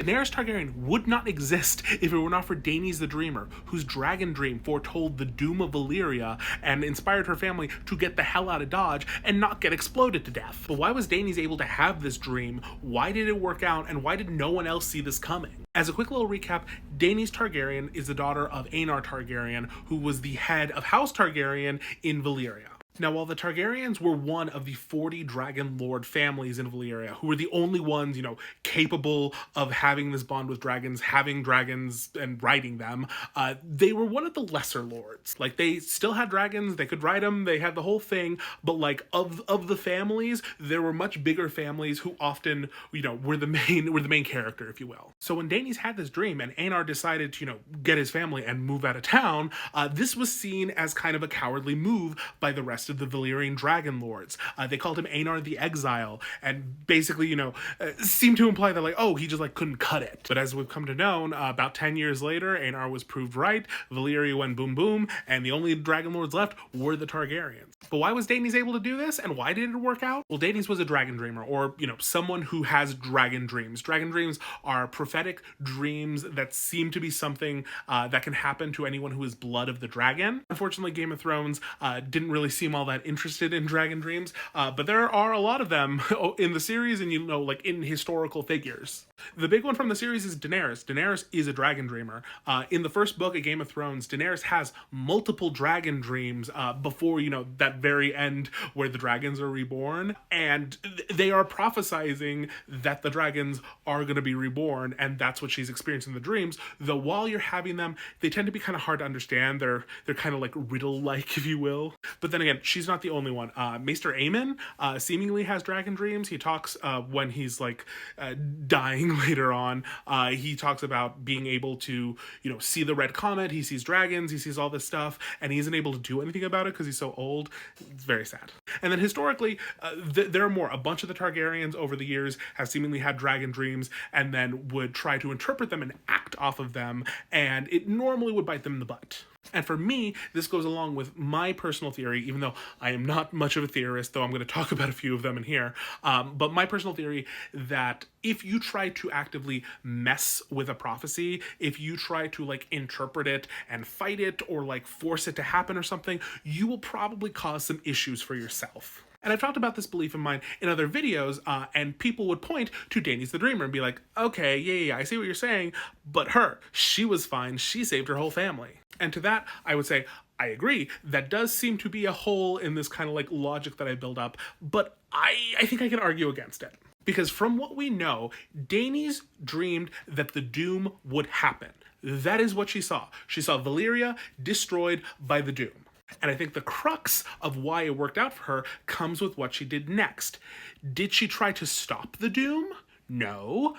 Daenerys Targaryen would not exist if it were not for Daenys the Dreamer, whose dragon dream foretold the Doom of Valyria and inspired her family to get the hell out of Dodge and not get exploded to death. But why was Daenys able to have this dream? Why did it work out? And why did no one else see this coming? As a quick little recap, Daenys Targaryen is the daughter of Aenar Targaryen, who was the head of House Targaryen in Valyria. Now, while the Targaryens were one of the 40 Dragon Lord families in Valyria, who were the only ones, capable of having this bond with dragons, having dragons and riding them, they were one of the lesser lords. Like, they still had dragons, they could ride them, they had the whole thing, but like, of the families, there were much bigger families who often, were the main character, if you will. So when Daenys had this dream and Aenar decided to, get his family and move out of town, this was seen as kind of a cowardly move by the rest of the Valyrian Dragon Lords. They called him Aenar the Exile, and basically, seemed to imply that, he just, couldn't cut it. But as we've come to know, about 10 years later, Aenar was proved right, Valyria went boom boom, and the only Dragon Lords left were the Targaryens. But why was Daenys able to do this, and why did it work out? Well, Daenys was a dragon dreamer, or, someone who has dragon dreams. Dragon dreams are prophetic dreams that seem to be something that can happen to anyone who is blood of the dragon. Unfortunately, Game of Thrones didn't really seem all that interested in dragon dreams, but there are a lot of them in the series and, in historical figures. The big one from the series is Daenerys. Daenerys is a dragon dreamer. In the first book of Game of Thrones, Daenerys has multiple dragon dreams before, that very end where the dragons are reborn, and they are prophesizing that the dragons are going to be reborn, and that's what she's experiencing in the dreams, though while you're having them, they tend to be kind of hard to understand. They're kind of like riddle-like, if you will. But then again, she's not the only one. Maester Aemon seemingly has dragon dreams. He talks when he's dying later on. He talks about being able to, see the red comet. He sees dragons. He sees all this stuff, and he isn't able to do anything about it because he's so old. It's very sad. And then historically, there are more. A bunch of the Targaryens over the years have seemingly had dragon dreams and then would try to interpret them and act off of them, and it normally would bite them in the butt. And for me, this goes along with my personal theory, even though I am not much of a theorist, though I'm going to talk about a few of them in here. But my personal theory that if you try to actively mess with a prophecy, if you try to interpret it and fight it or force it to happen or something, you will probably cause some issues for yourself. And I've talked about this belief of mine in other videos, and people would point to Daenys the Dreamer and be like, okay, yeah, I see what you're saying, but she was fine, she saved her whole family. And to that, I would say, I agree, that does seem to be a hole in this kind of logic that I build up, but I think I can argue against it. Because from what we know, Daenys dreamed that the Doom would happen. That is what she saw. She saw Valyria destroyed by the Doom. And I think the crux of why it worked out for her comes with what she did next. Did she try to stop the Doom? No.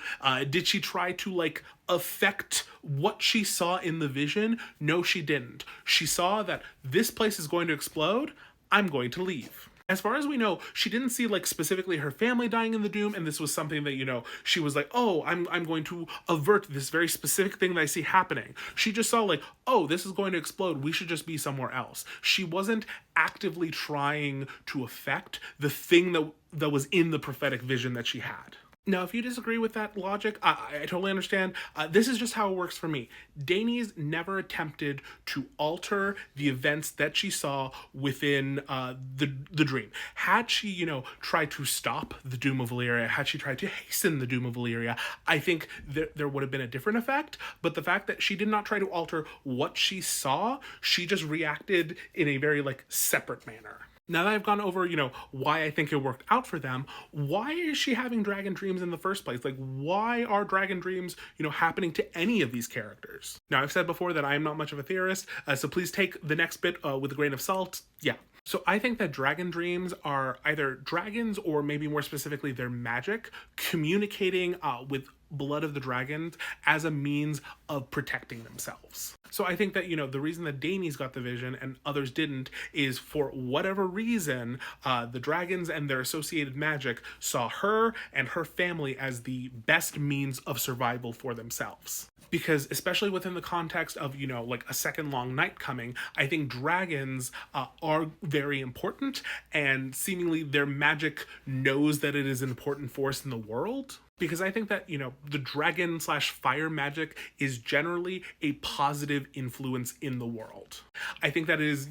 Did she try to affect what she saw in the vision? No, she didn't. She saw that this place is going to explode. I'm going to leave. As far as we know, she didn't see specifically her family dying in the Doom, and this was something that, she was oh, I'm going to avert this very specific thing that I see happening. She just saw oh, this is going to explode, we should just be somewhere else. She wasn't actively trying to affect the thing that was in the prophetic vision that she had. Now, if you disagree with that logic, I totally understand. This is just how it works for me. Daenys never attempted to alter the events that she saw within the dream. Had she, tried to stop the Doom of Valyria, had she tried to hasten the Doom of Valyria, I think there would have been a different effect. But the fact that she did not try to alter what she saw, she just reacted in a very, separate manner. Now that I've gone over, why I think it worked out for them, why is she having dragon dreams in the first place? Why are dragon dreams, happening to any of these characters? Now, I've said before that I am not much of a theorist, so please take the next bit with a grain of salt. Yeah. So I think that dragon dreams are either dragons or maybe more specifically their magic communicating with blood of the dragons as a means of protecting themselves. So I think that, the reason that Daenys got the vision and others didn't is for whatever reason, the dragons and their associated magic saw her and her family as the best means of survival for themselves. Because especially within the context of, like a second long night coming, I think dragons are very important, and seemingly their magic knows that it is an important force in the world. Because I think that, the dragon slash fire magic is generally a positive influence in the world. I think that it is,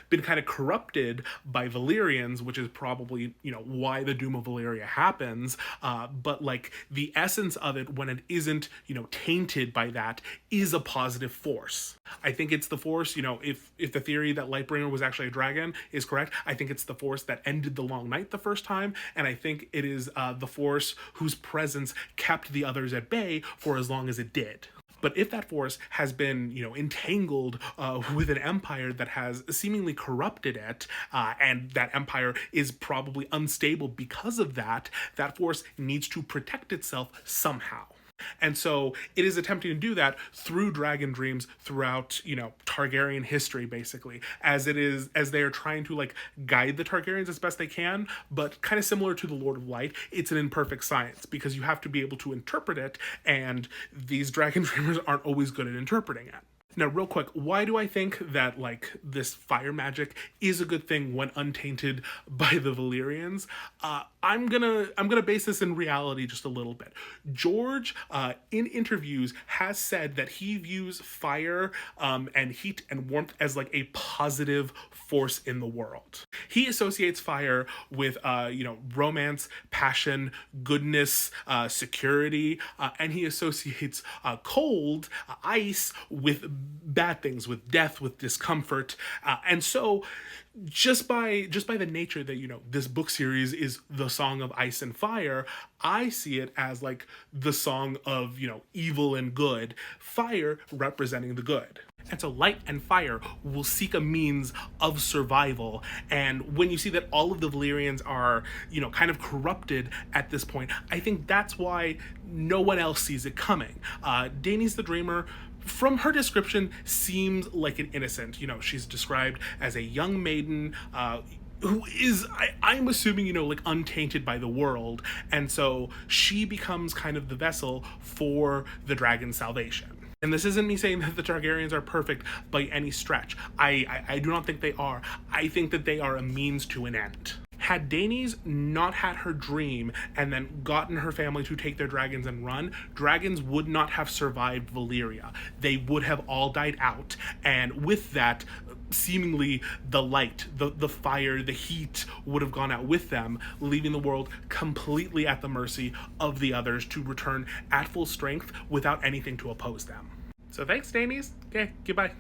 been kind of corrupted by Valyrians, which is probably, why the Doom of Valyria happens. But like the essence of it, when it isn't, tainted by that, is a positive force. I think it's the force, if the theory that Lightbringer was actually a dragon is correct, I think it's the force that ended the long night the first time. And I think it is the force whose presence kept the others at bay for as long as it did. But if that force has been, entangled with an empire that has seemingly corrupted it, and that empire is probably unstable because of that, that force needs to protect itself somehow. And so it is attempting to do that through dragon dreams throughout, Targaryen history, basically, as they are trying to like guide the Targaryens as best they can, but kind of similar to the Lord of Light, it's an imperfect science because you have to be able to interpret it, and these dragon dreamers aren't always good at interpreting it. Now, real quick, why do I think that, like, this fire magic is a good thing when untainted by the Valyrians? I'm gonna base this in reality just a little bit. George, in interviews, has said that he views fire and heat and warmth as, like, a positive force in the world. He associates fire with, romance, passion, goodness, security, and he associates cold, ice, with bad things, with death, with discomfort. And so just by the nature that, this book series is the song of ice and fire, I see it as like the song of, evil and good, fire representing the good. And so light and fire will seek a means of survival. And when you see that all of the Valyrians are, kind of corrupted at this point, I think that's why no one else sees it coming. Daenys the Dreamer, from her description, seems like an innocent. She's described as a young maiden, who is, I'm assuming, like untainted by the world. And so she becomes kind of the vessel for the dragon's salvation. And this isn't me saying that the Targaryens are perfect by any stretch. I do not think they are. I think that they are a means to an end. Had Daenys not had her dream and then gotten her family to take their dragons and run, dragons would not have survived Valyria. They would have all died out. And with that, seemingly the light, the fire, the heat would have gone out with them, leaving the world completely at the mercy of the others to return at full strength without anything to oppose them. So thanks, Daenys. Okay, goodbye.